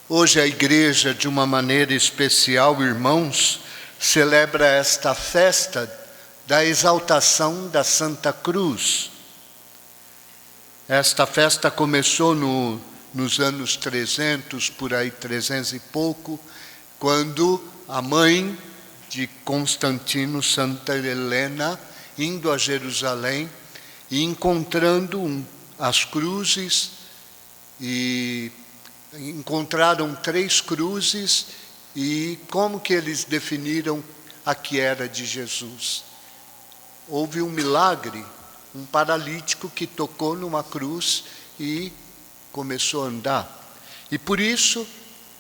Hoje a igreja, de uma maneira especial, irmãos, celebra esta festa da exaltação da Santa Cruz. Esta festa começou nos anos 300, por aí 300 e pouco, quando a mãe de Constantino, Santa Helena, indo a Jerusalém e encontrando as cruzes, e encontraram 3 cruzes, e como que eles definiram a que era de Jesus? Houve um milagre, um paralítico que tocou numa cruz e começou a andar. E por isso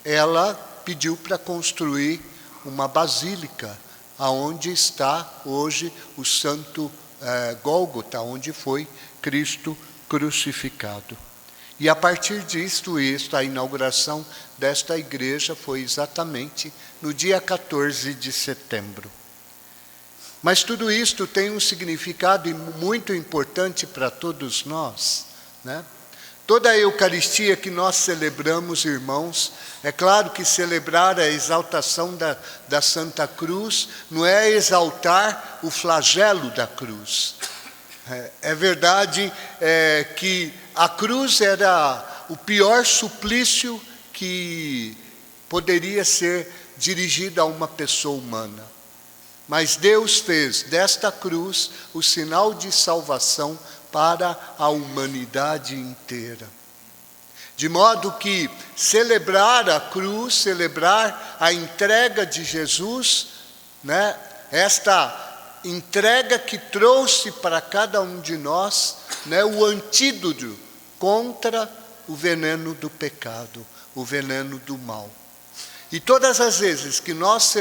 ela pediu para construir uma basílica, aonde está hoje o Santo Gólgota, onde foi Cristo crucificado. E a partir disto, a inauguração desta igreja foi exatamente no dia 14 de setembro. Mas tudo isto tem um significado muito importante para todos nós, né? Toda a Eucaristia que nós celebramos, irmãos, é claro que celebrar a exaltação da Santa Cruz não é exaltar o flagelo da cruz. É verdade que a cruz era o pior suplício que poderia ser dirigido a uma pessoa humana. Mas Deus fez desta cruz o sinal de salvação para a humanidade inteira. De modo que celebrar a cruz, celebrar a entrega de Jesus, né, esta entrega que trouxe para cada um de nós, né, o antídoto contra o veneno do pecado, o veneno do mal. E todas as vezes que nós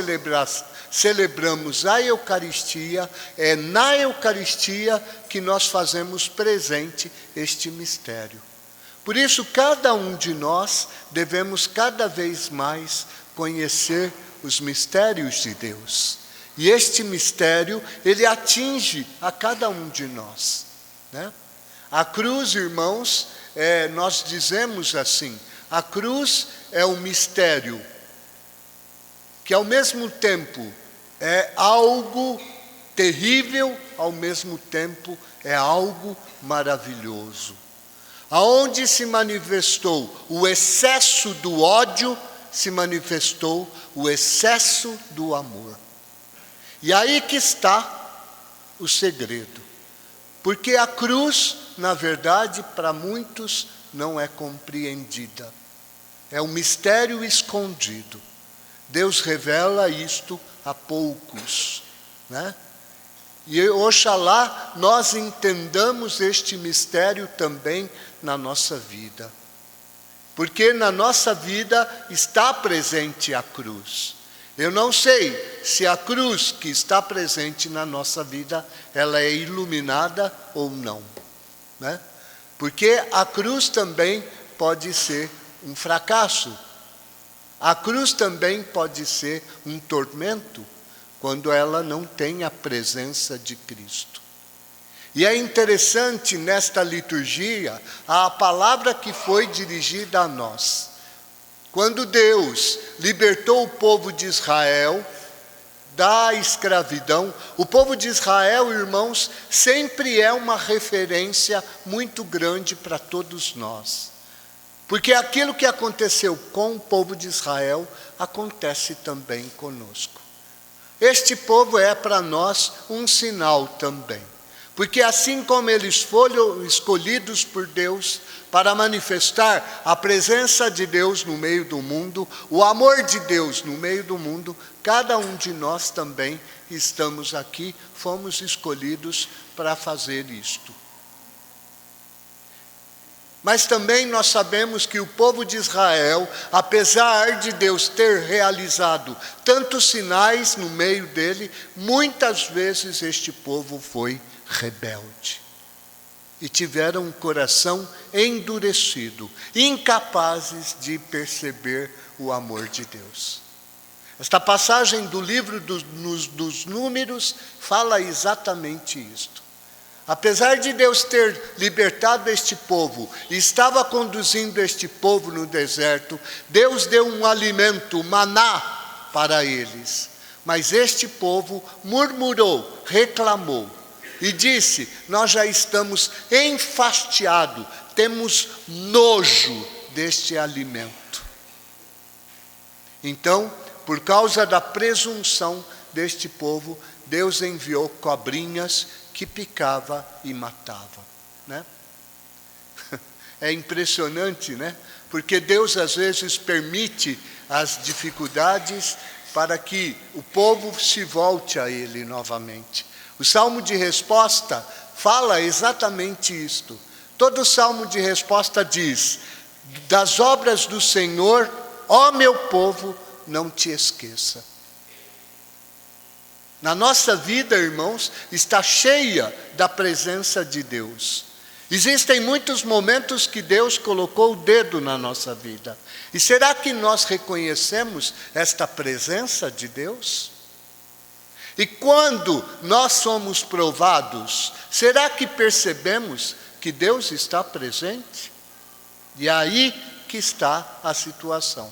celebramos a Eucaristia, é na Eucaristia que nós fazemos presente este mistério. Por isso, cada um de nós devemos cada vez mais conhecer os mistérios de Deus. E este mistério, ele atinge a cada um de nós, né? A cruz, irmãos, nós dizemos assim, a cruz é um mistério que ao mesmo tempo é algo terrível, ao mesmo tempo é algo maravilhoso. Aonde se manifestou o excesso do ódio, se manifestou o excesso do amor. E aí que está o segredo. Porque a cruz, na verdade, para muitos não é compreendida. É um mistério escondido. Deus revela isto a poucos, né? E oxalá nós entendamos este mistério também na nossa vida. Porque na nossa vida está presente a cruz. Eu não sei se a cruz que está presente na nossa vida, ela é iluminada ou não, né? Porque a cruz também pode ser um fracasso. A cruz também pode ser um tormento, quando ela não tem a presença de Cristo. E é interessante nesta liturgia a palavra que foi dirigida a nós. Quando Deus libertou o povo de Israel da escravidão, o povo de Israel, irmãos, sempre é uma referência muito grande para todos nós. Porque aquilo que aconteceu com o povo de Israel, acontece também conosco. Este povo é para nós um sinal também. Porque assim como eles foram escolhidos por Deus para manifestar a presença de Deus no meio do mundo, o amor de Deus no meio do mundo, cada um de nós também estamos aqui, fomos escolhidos para fazer isto. Mas também nós sabemos que o povo de Israel, apesar de Deus ter realizado tantos sinais no meio dele, muitas vezes este povo foi rebelde. E tiveram um coração endurecido, incapazes de perceber o amor de Deus. Esta passagem do livro dos Números fala exatamente isto. Apesar de Deus ter libertado este povo e estava conduzindo este povo no deserto, Deus deu um alimento, o maná, para eles. Mas este povo murmurou, reclamou e disse: nós já estamos enfastiados, temos nojo deste alimento. Então, por causa da presunção deste povo, Deus enviou cobrinhas que picava e matava, né? É impressionante, né? Porque Deus às vezes permite as dificuldades para que o povo se volte a Ele novamente. O salmo de resposta fala exatamente isto. Todo salmo de resposta diz: das obras do Senhor, ó meu povo, não te esqueça. Na nossa vida, irmãos, está cheia da presença de Deus. Existem muitos momentos que Deus colocou o dedo na nossa vida. E será que nós reconhecemos esta presença de Deus? E quando nós somos provados, será que percebemos que Deus está presente? E é aí que está a situação.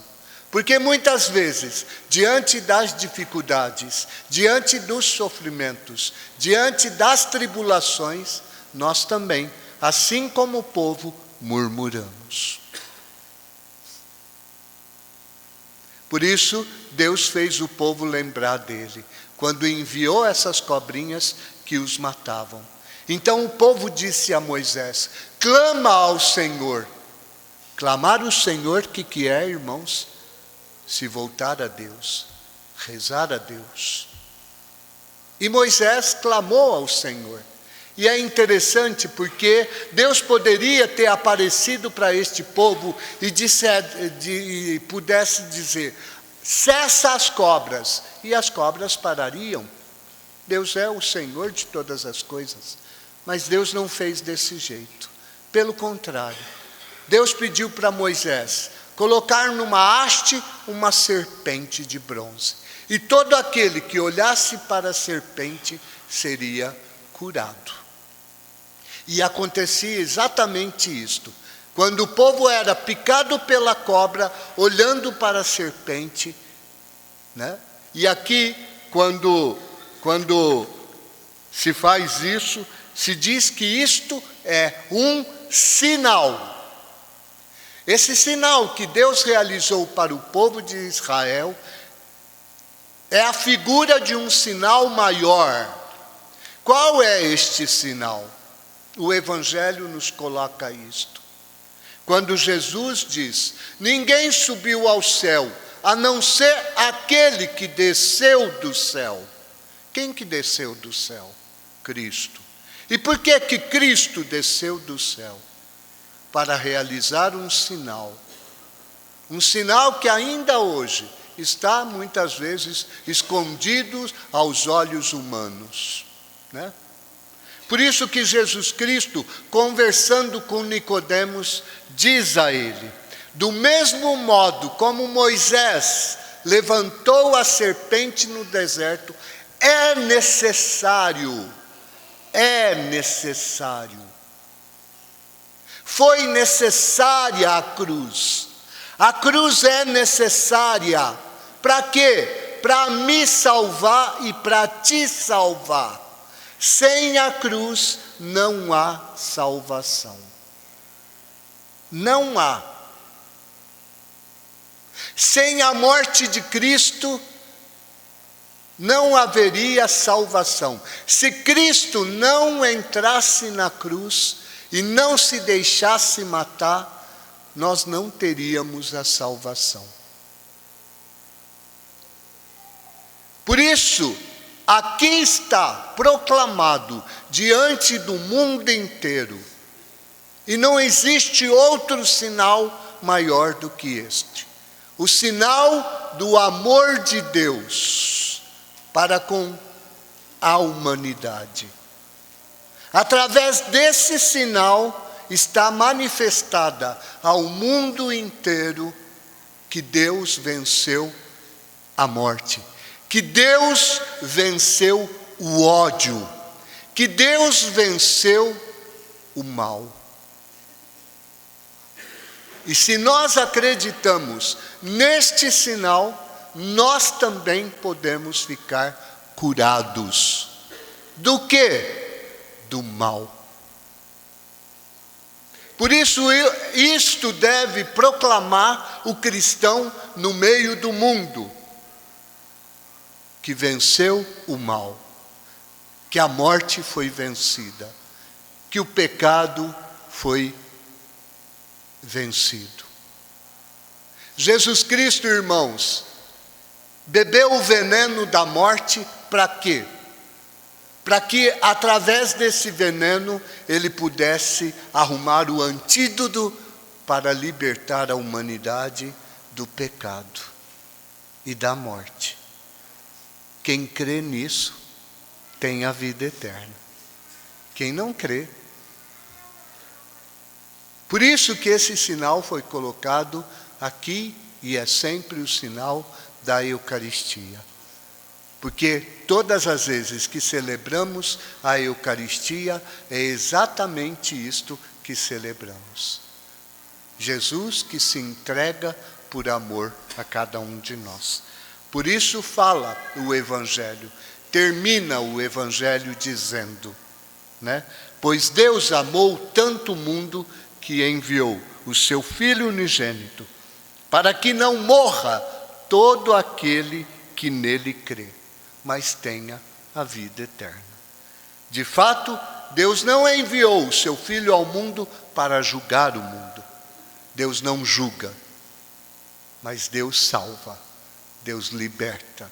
Porque muitas vezes, diante das dificuldades, diante dos sofrimentos, diante das tribulações, nós também, assim como o povo, murmuramos. Por isso, Deus fez o povo lembrar dele, quando enviou essas cobrinhas que os matavam. Então o povo disse a Moisés: clama ao Senhor. Clamar o Senhor, que é, irmãos? Se voltar a Deus, rezar a Deus. E Moisés clamou ao Senhor. E é interessante porque Deus poderia ter aparecido para este povo e pudesse dizer: cessa as cobras, e as cobras parariam. Deus é o Senhor de todas as coisas. Mas Deus não fez desse jeito. Pelo contrário, Deus pediu para Moisés colocar numa haste uma serpente de bronze. E todo aquele que olhasse para a serpente seria curado. E acontecia exatamente isto. Quando o povo era picado pela cobra, olhando para a serpente, né? E aqui, quando se faz isso, se diz que isto é um sinal. Esse sinal que Deus realizou para o povo de Israel é a figura de um sinal maior. Qual é este sinal? O Evangelho nos coloca isto. Quando Jesus diz: ninguém subiu ao céu, a não ser aquele que desceu do céu. Quem que desceu do céu? Cristo. E por que Cristo desceu do céu? Para realizar um sinal que ainda hoje está muitas vezes escondido aos olhos humanos, né? Por isso que Jesus Cristo, conversando com Nicodemos, diz a ele: do mesmo modo como Moisés levantou a serpente no deserto, é necessário. Foi necessária a cruz. A cruz é necessária. Para quê? Para me salvar e para te salvar. Sem a cruz não há salvação. Não há. Sem a morte de Cristo, não haveria salvação. Se Cristo não entrasse na cruz e não se deixasse matar, nós não teríamos a salvação. Por isso, aqui está proclamado diante do mundo inteiro, e não existe outro sinal maior do que este: o sinal do amor de Deus para com a humanidade. Através desse sinal está manifestada ao mundo inteiro que Deus venceu a morte, que Deus venceu o ódio, que Deus venceu o mal. E se nós acreditamos neste sinal, nós também podemos ficar curados. Do quê? Do mal. Por isso, isto deve proclamar o cristão no meio do mundo, que venceu o mal, que a morte foi vencida, que o pecado foi vencido. Jesus Cristo, irmãos, bebeu o veneno da morte para quê? Para que através desse veneno ele pudesse arrumar o antídoto para libertar a humanidade do pecado e da morte. Quem crê nisso tem a vida eterna. Quem não crê. Por isso que esse sinal foi colocado aqui e é sempre o sinal da Eucaristia. Porque todas as vezes que celebramos a Eucaristia, é exatamente isto que celebramos. Jesus que se entrega por amor a cada um de nós. Por isso fala o Evangelho, termina o Evangelho dizendo, né? Pois Deus amou tanto o mundo que enviou o seu Filho unigênito, para que não morra todo aquele que nele crê, mas tenha a vida eterna. De fato, Deus não enviou o seu Filho ao mundo para julgar o mundo. Deus não julga, mas Deus salva, Deus liberta.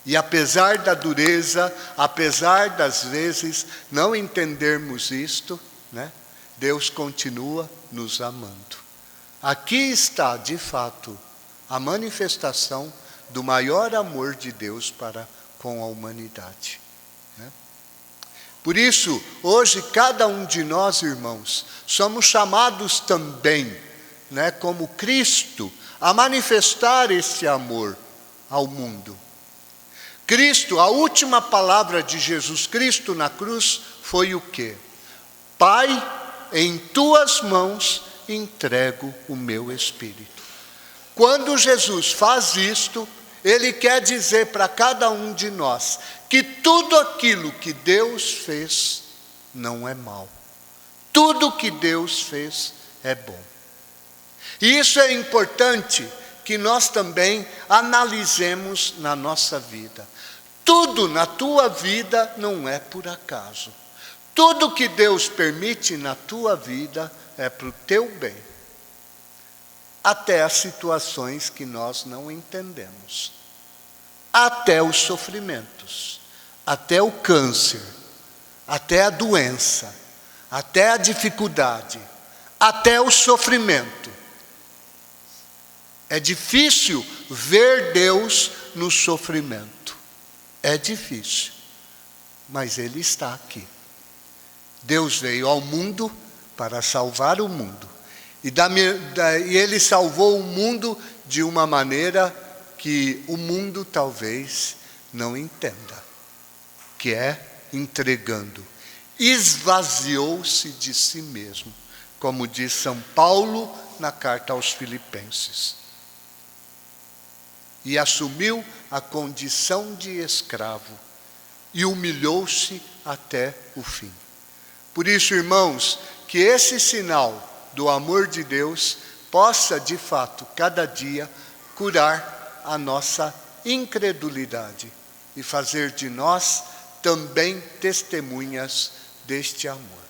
E apesar da dureza, apesar das vezes não entendermos isto, né, Deus continua nos amando. Aqui está, de fato, a manifestação do maior amor de Deus para com a humanidade, né? Por isso, hoje, cada um de nós, irmãos, somos chamados também, né, como Cristo, a manifestar esse amor ao mundo. Cristo, a última palavra de Jesus Cristo na cruz foi o quê? Pai, em tuas mãos entrego o meu espírito. Quando Jesus faz isto, ele quer dizer para cada um de nós que tudo aquilo que Deus fez não é mal. Tudo que Deus fez é bom. E isso é importante que nós também analisemos na nossa vida. Tudo na tua vida não é por acaso. Tudo que Deus permite na tua vida é para o teu bem. Até as situações que nós não entendemos. Até os sofrimentos. Até o câncer. Até a doença. Até a dificuldade. Até o sofrimento. É difícil ver Deus no sofrimento. É difícil. Mas Ele está aqui. Deus veio ao mundo para salvar o mundo. E Ele salvou o mundo de uma maneira que o mundo talvez não entenda. Que é entregando. Esvaziou-se de si mesmo. Como diz São Paulo na carta aos Filipenses. E assumiu a condição de escravo. E humilhou-se até o fim. Por isso, irmãos, que esse sinal do amor de Deus possa, de fato, cada dia, curar a nossa incredulidade e fazer de nós também testemunhas deste amor.